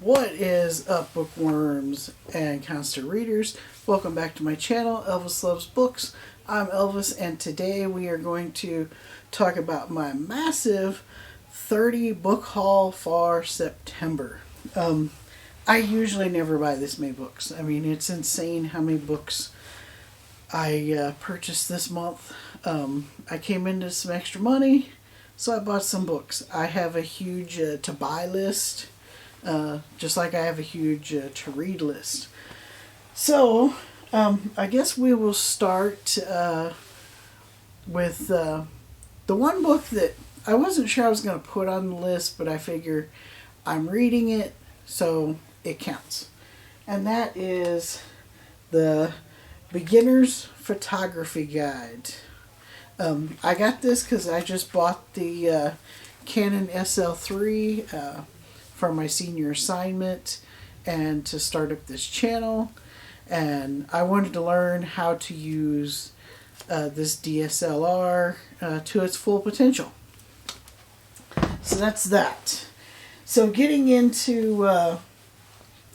What is up, bookworms and constant readers? Welcome back to my channel, Elvis Loves Books. I'm Elvis, and today we are going to talk about my massive 30 book haul for September. I usually never buy this many books. I mean, it's insane how many books I purchased this month. I came into some extra money, so I bought some books. I have a huge to buy list. Just like I have a huge to read list. So, I guess we will start with the one book that I wasn't sure I was going to put on the list, but I figure I'm reading it, so it counts. And that is the Beginner's Photography Guide. I got this because I just bought the Canon SL3 for my senior assignment and to start up this channel, and I wanted to learn how to use this DSLR to its full potential. So that's that. So getting into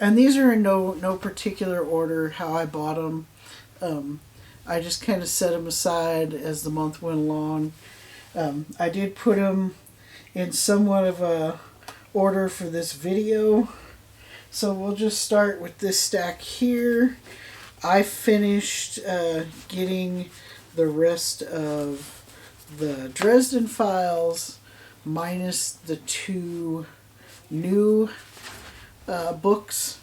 and these are in no particular order how I bought them. I just kind of set them aside as the month went along. I did put them in somewhat of a order for this video, so we'll just start with this stack here. I finished getting the rest of the Dresden Files minus the two new books,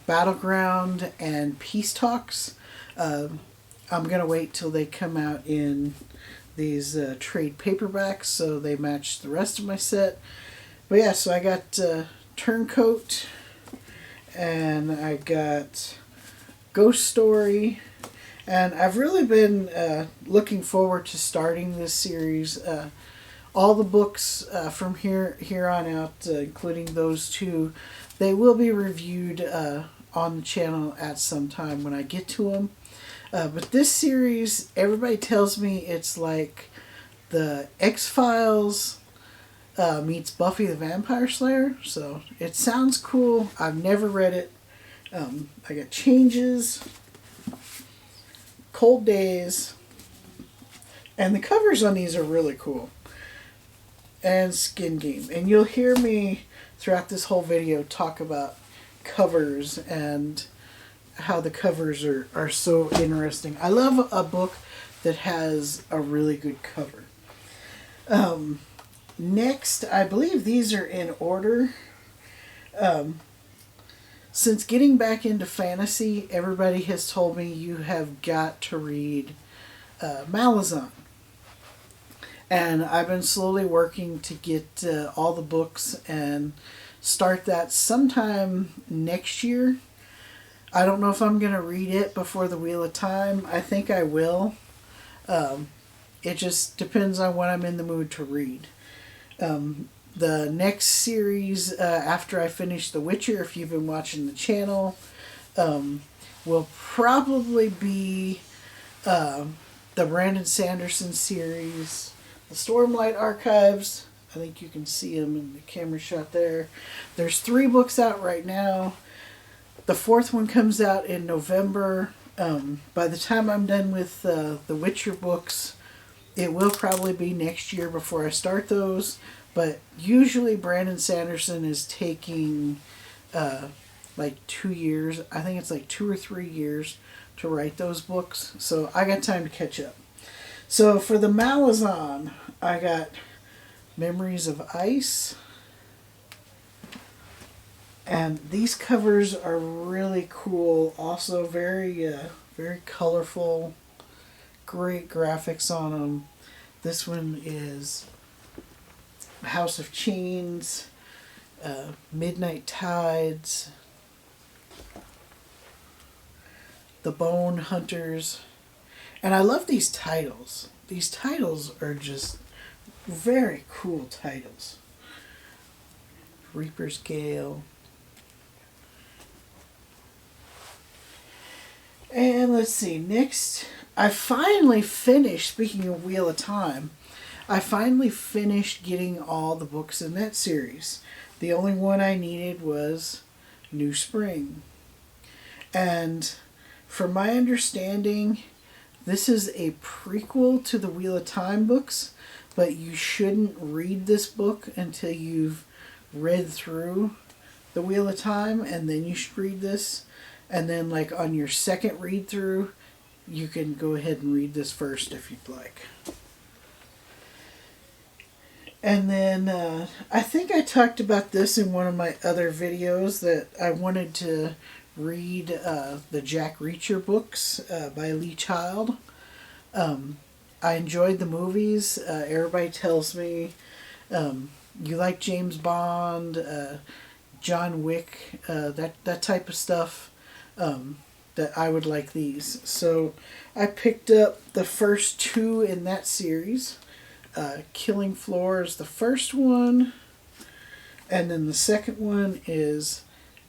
Battleground and Peace Talks. I'm gonna wait till they come out in these trade paperbacks so they match the rest of my set. But yeah, so I got Turncoat, and I got Ghost Story, and I've really been looking forward to starting this series. All the books from here on out, including those two, they will be reviewed on the channel at some time when I get to them. But this series, everybody tells me it's like the X-Files meets Buffy the Vampire Slayer, so it sounds cool. I've never read it. I got Changes, Cold Days, and the covers on these are really cool, and Skin Game. And you'll hear me throughout this whole video talk about covers and how the covers are so interesting. I love a book that has a really good cover. Next, I believe these are in order. Since getting back into fantasy, everybody has told me you have got to read Malazan. And I've been slowly working to get all the books and start that sometime next year. I don't know if I'm going to read it before the Wheel of Time. I think I will. It just depends on what I'm in the mood to read. The next series after I finish The Witcher, if you've been watching the channel, will probably be the Brandon Sanderson series, the Stormlight Archives. I think you can see them in the camera shot there. There's 3 books out right now. The 4th one comes out in November. By the time I'm done with the Witcher books, it will probably be next year before I start those. But usually Brandon Sanderson is taking like 2 years. I think it's like 2 or 3 years to write those books. So I got time to catch up. So for the Malazan, I got Memories of Ice. And these covers are really cool. Also very colorful. Great graphics on them. This one is House of Chains, Midnight Tides, The Bone Hunters. And I love these titles. These titles are just very cool titles. Reaper's Gale. And let's see, next, I finally finished, speaking of Wheel of Time, I finally finished getting all the books in that series. The only one I needed was New Spring. And from my understanding, this is a prequel to the Wheel of Time books, but you shouldn't read this book until you've read through the Wheel of Time, and then you should read this. And then, like, on your second read through, you can go ahead and read this first if you'd like. And then I think I talked about this in one of my other videos, that I wanted to read the Jack Reacher books by Lee Child. I enjoyed the movies. Everybody tells me you like James Bond, John Wick, that type of stuff, that I would like these. So I picked up the first two in that series. Killing Floor is the first one, and then the second one is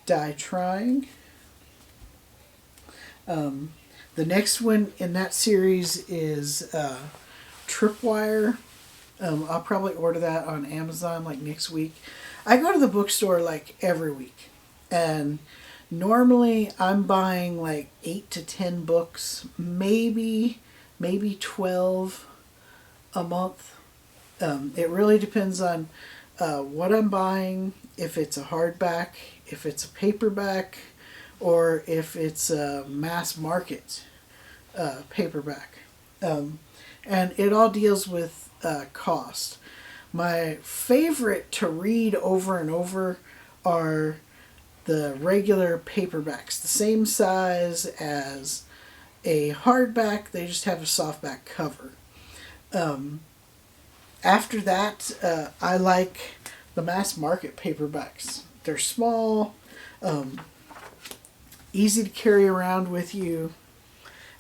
Die Trying. The next one in that series is Tripwire. I'll probably order that on Amazon like next week. I go to the bookstore like every week, and normally I'm buying like 8 to 10 books, maybe 12 a month. It really depends on what I'm buying, if it's a hardback, if it's a paperback, or if it's a mass market paperback. And it all deals with cost. My favorite to read over and over are the regular paperbacks, the same size as a hardback, they just have a softback cover. After that, I like the mass market paperbacks. They're small, easy to carry around with you.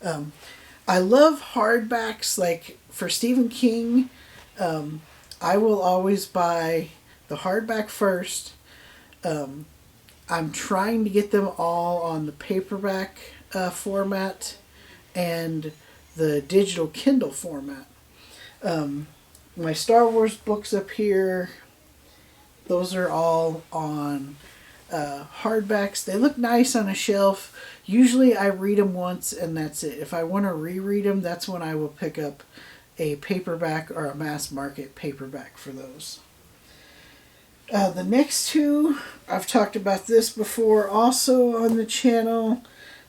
I love hardbacks. Like for Stephen King, I will always buy the hardback first. I'm trying to get them all on the paperback format and the digital Kindle format. My Star Wars books up here, those are all on hardbacks. They look nice on a shelf. Usually I read them once and that's it. If I want to reread them, that's when I will pick up a paperback or a mass market paperback for those. The next two, I've talked about this before also on the channel.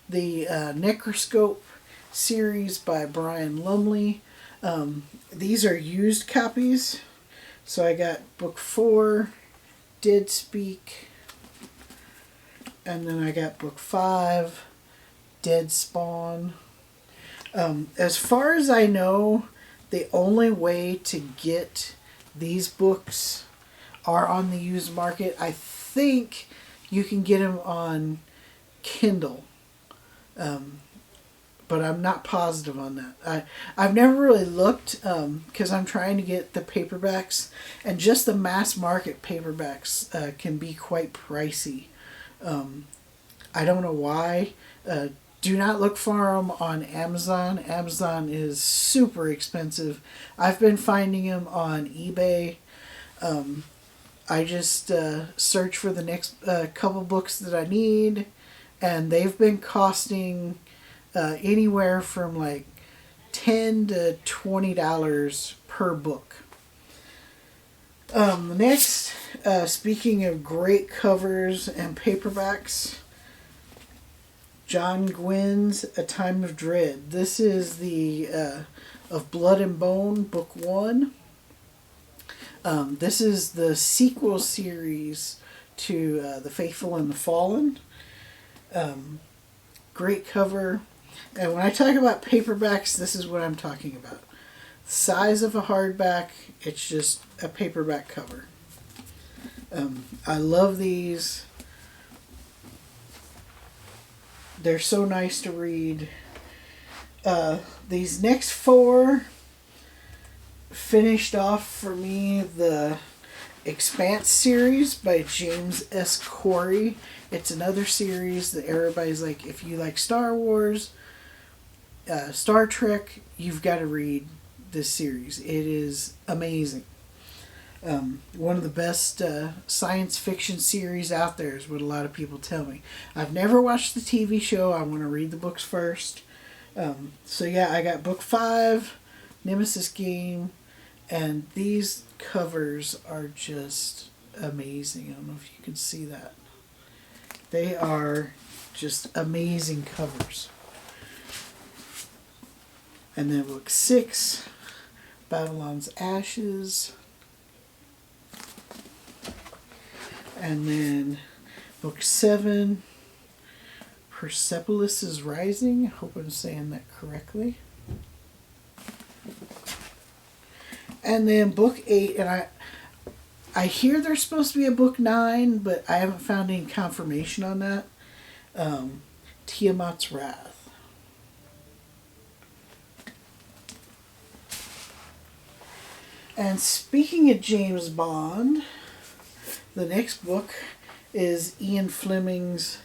The Necroscope series by Brian Lumley. These are used copies. So I got book 4, Dead Speak. And then I got book 5, Dead Spawn. As far as I know, the only way to get these books are on the used market. I think you can get them on Kindle. But I'm not positive on that. I've never really looked because I'm trying to get the paperbacks, and just the mass market paperbacks can be quite pricey. I don't know why. Do not look for them on Amazon. Amazon is super expensive. I've been finding them on eBay. I just search for the next couple books that I need, and they've been costing anywhere from like $10 to $20 per book. Next, speaking of great covers and paperbacks, John Gwynn's A Time of Dread. This is the of Blood and Bone, book 1. This is the sequel series to The Faithful and the Fallen. Great cover. And when I talk about paperbacks, this is what I'm talking about. The size of a hardback, it's just a paperback cover. I love these. They're so nice to read. These next 4 finished off for me the Expanse series by James S. Corey. It's another series that everybody's like, if you like Star Wars, Star Trek, you've got to read this series. It is amazing. One of the best science fiction series out there is what a lot of people tell me. I've never watched the TV show. I want to read the books first. So yeah, I got book 5, Nemesis Game, and these covers are just amazing. I don't know if you can see that. They are just amazing covers. And then book 6, Babylon's Ashes. And then book 7, Persepolis is Rising. I hope I'm saying that correctly. And then book 8, and I hear there's supposed to be a book 9, but I haven't found any confirmation on that. Tiamat's Wrath. And speaking of James Bond, the next book is Ian Fleming's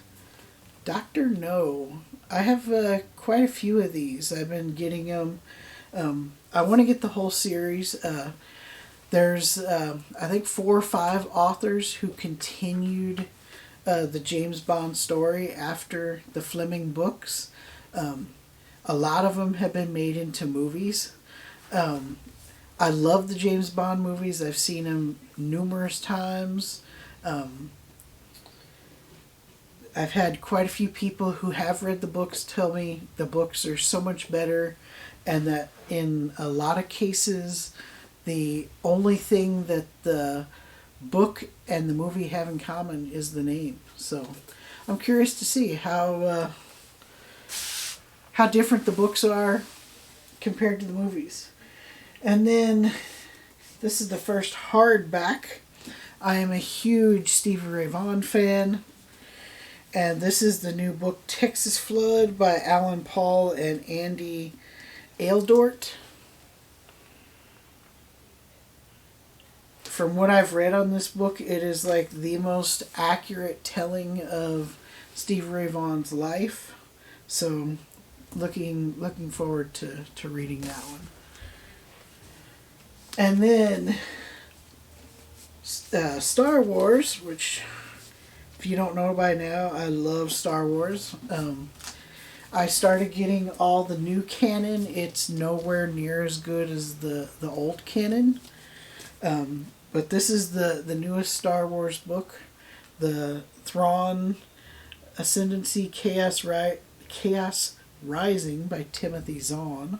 Dr. No. I have quite a few of these. I've been getting them. I want to get the whole series. There's, I think, 4 or 5 authors who continued the James Bond story after the Fleming books. A lot of them have been made into movies. I love the James Bond movies. I've seen them numerous times. I've had quite a few people who have read the books tell me the books are so much better, and that in a lot of cases, the only thing that the book and the movie have in common is the name. So I'm curious to see how different the books are compared to the movies. And then this is the first hardback. I am a huge Stevie Ray Vaughan fan. And this is the new book, Texas Flood, by Alan Paul and Andy Aildort. From what I've read on this book, it is like the most accurate telling of Stevie Ray Vaughan's life. So looking forward to reading that one. And then Star Wars, which, if you don't know by now, I love Star Wars. I started getting all the new canon. It's nowhere near as good as the old canon. But this is the newest Star Wars book, the Thrawn Ascendancy Chaos Rising by Timothy Zahn.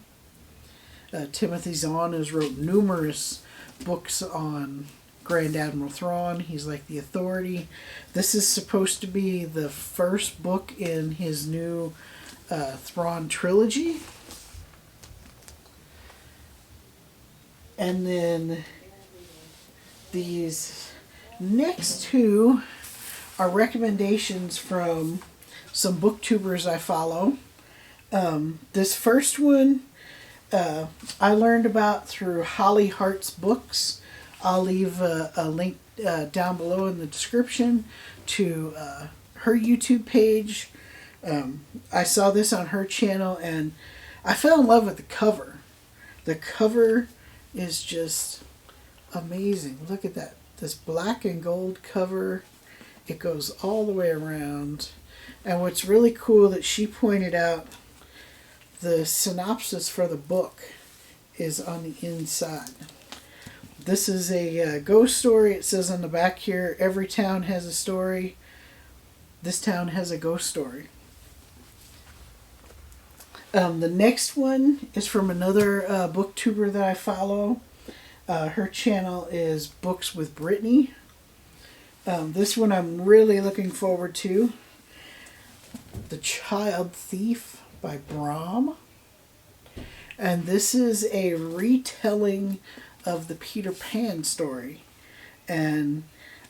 Timothy Zahn has wrote numerous books on Grand Admiral Thrawn. He's like the authority. This is supposed to be the first book in his new Thrawn trilogy. And then these next 2 are recommendations from some booktubers I follow. This first one I learned about through Holly Hart's books. I'll leave a link down below in the description to her YouTube page. I saw this on her channel and I fell in love with the cover. The cover is just amazing. Look at that. This black and gold cover. It goes all the way around. And what's really cool that she pointed out, the synopsis for the book is on the inside. This is a ghost story. It says on the back here, every town has a story. This town has a ghost story. The next one is from another booktuber that I follow. Her channel is Books with Britney. This one I'm really looking forward to. The Child Thief by Brahm. And this is a retelling of the Peter Pan story. And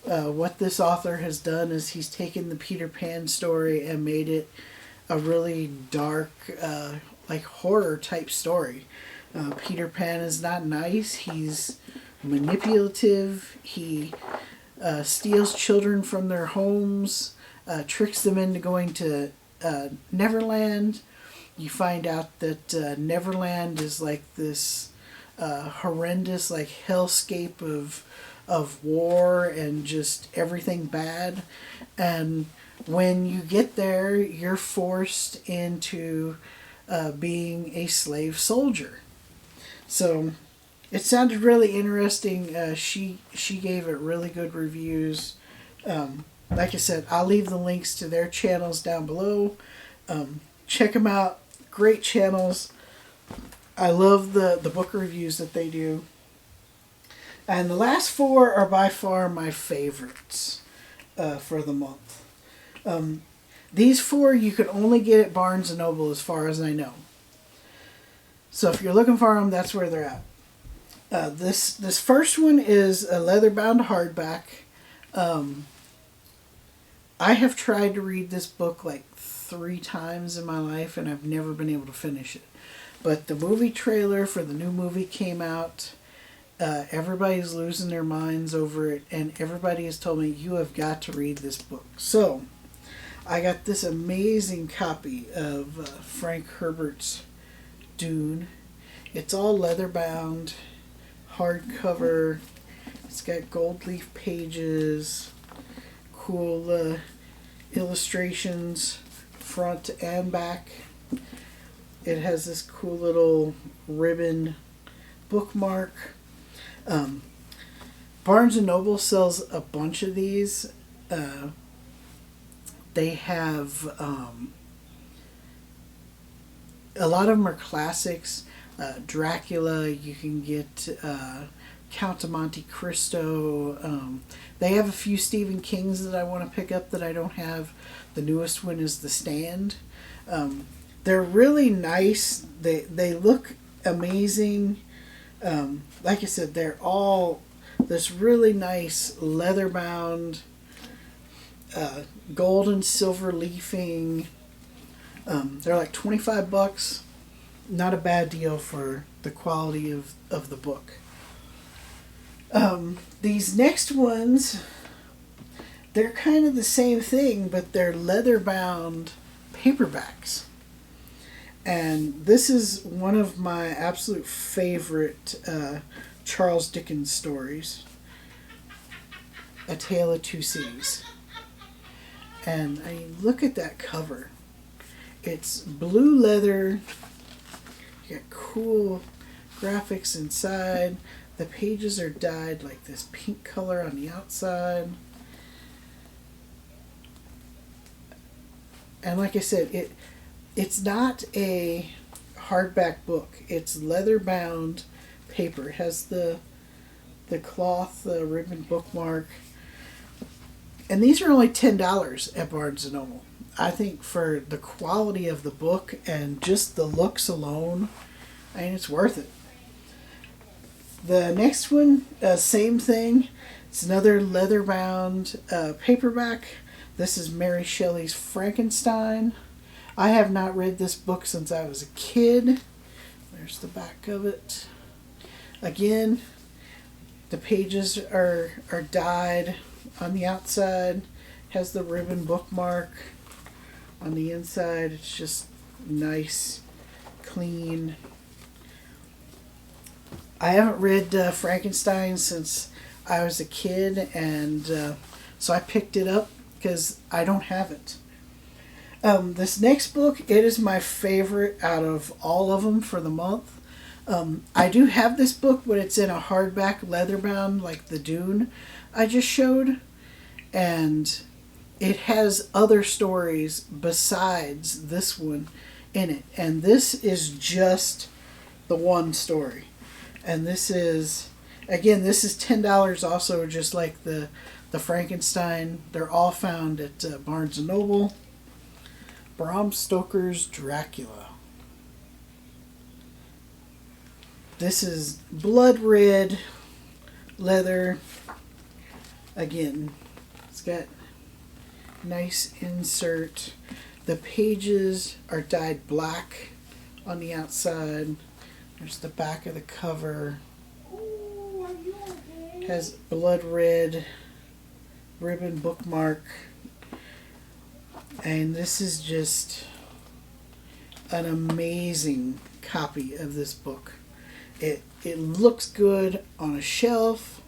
what this author has done is he's taken the Peter Pan story and made it a really dark, like horror type story. Peter Pan is not nice. He's manipulative. He steals children from their homes, tricks them into going to Neverland. You find out that Neverland is like this horrendous like hellscape of of war and just everything bad. And when you get there, you're forced into being a slave soldier. So it sounded really interesting. She gave it really good reviews. Like I said, I'll leave the links to their channels down below. Check them out. Great channels. I love the book reviews that they do. And the last four are by far my favorites for the month. These four you can only get at Barnes & Noble as far as I know. So if you're looking for them, that's where they're at. This first one is a leather-bound hardback. I have tried to read this book like 3 times in my life, and I've never been able to finish it. But the movie trailer for the new movie came out. Everybody's losing their minds over it, and everybody has told me, you have got to read this book. So I got this amazing copy of Frank Herbert's Dune. It's all leather bound, hardcover. It's got gold leaf pages, cool illustrations front and back. It has this cool little ribbon bookmark. Barnes & Noble sells a bunch of these. They have a lot of them are classics. Dracula, you can get Count of Monte Cristo. They have a few Stephen Kings that I want to pick up that I don't have. The newest one is The Stand. They're really nice. They look amazing. Like I said, they're all this really nice leather bound, gold and silver leafing. They're like $25. Not a bad deal for the quality of the book. These next ones, they're kind of the same thing, but they're leather bound paperbacks. And this is one of my absolute favorite Charles Dickens stories, A Tale of Two Cities. And I mean, look at that cover. It's blue leather. You got cool graphics inside. The pages are dyed like this pink color on the outside. And like I said, it's not a hardback book. It's leather bound paper. It has the cloth ribbon bookmark. And these are only $10 at Barnes & Noble. I think for the quality of the book and just the looks alone, I mean, it's worth it. The next one, same thing. It's another leather-bound paperback. This is Mary Shelley's Frankenstein. I have not read this book since I was a kid. There's the back of it. Again, the pages are dyed on the outside. Has the ribbon bookmark. On the inside, it's just nice, clean. I haven't read Frankenstein since I was a kid, and so I picked it up because I don't have it. This next book, it is my favorite out of all of them for the month. I do have this book, but it's in a hardback leather bound like the Dune I just showed, and it has other stories besides this one in it. And this is just the one story. And this is, again, this is $10 also, just like the Frankenstein. They're all found at Barnes & Noble. Bram Stoker's Dracula. This is blood red leather. Again, it's got nice insert. The pages are dyed black on the outside. There's the back of the cover. Has blood red ribbon bookmark. And this is just an amazing copy of this book. It looks good on a shelf.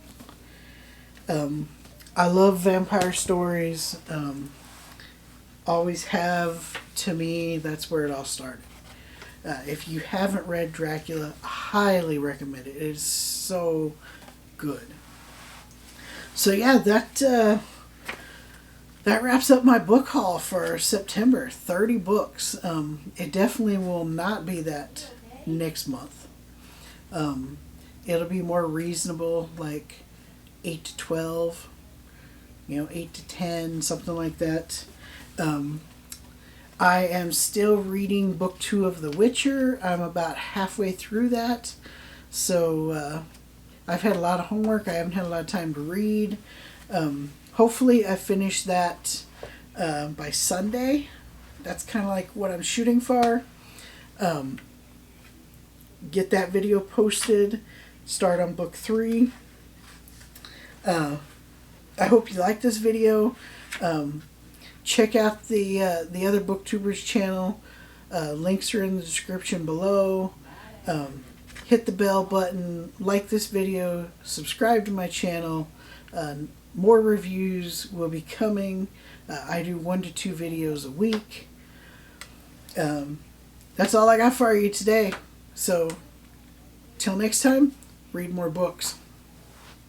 I love vampire stories. Always have. To me, that's where it all started. If you haven't read Dracula, I highly recommend it. It is so good. So yeah, that wraps up my book haul for September. 30 books. It definitely will not be that next month. It'll be more reasonable, like 8 to 12, 8 to 10, something like that. I am still reading book 2 of The Witcher. I'm about halfway through that. So I've had a lot of homework. I haven't had a lot of time to read. Hopefully I finish that by Sunday. That's kind of like what I'm shooting for. Get that video posted. Start on book 3. I hope you like this video. Check out the other booktubers channel. Links are in the description below. Hit the bell button, like this video, subscribe to my channel. More reviews will be coming. I do 1 to 2 videos a week. That's all I got for you today. So, till next time, read more books.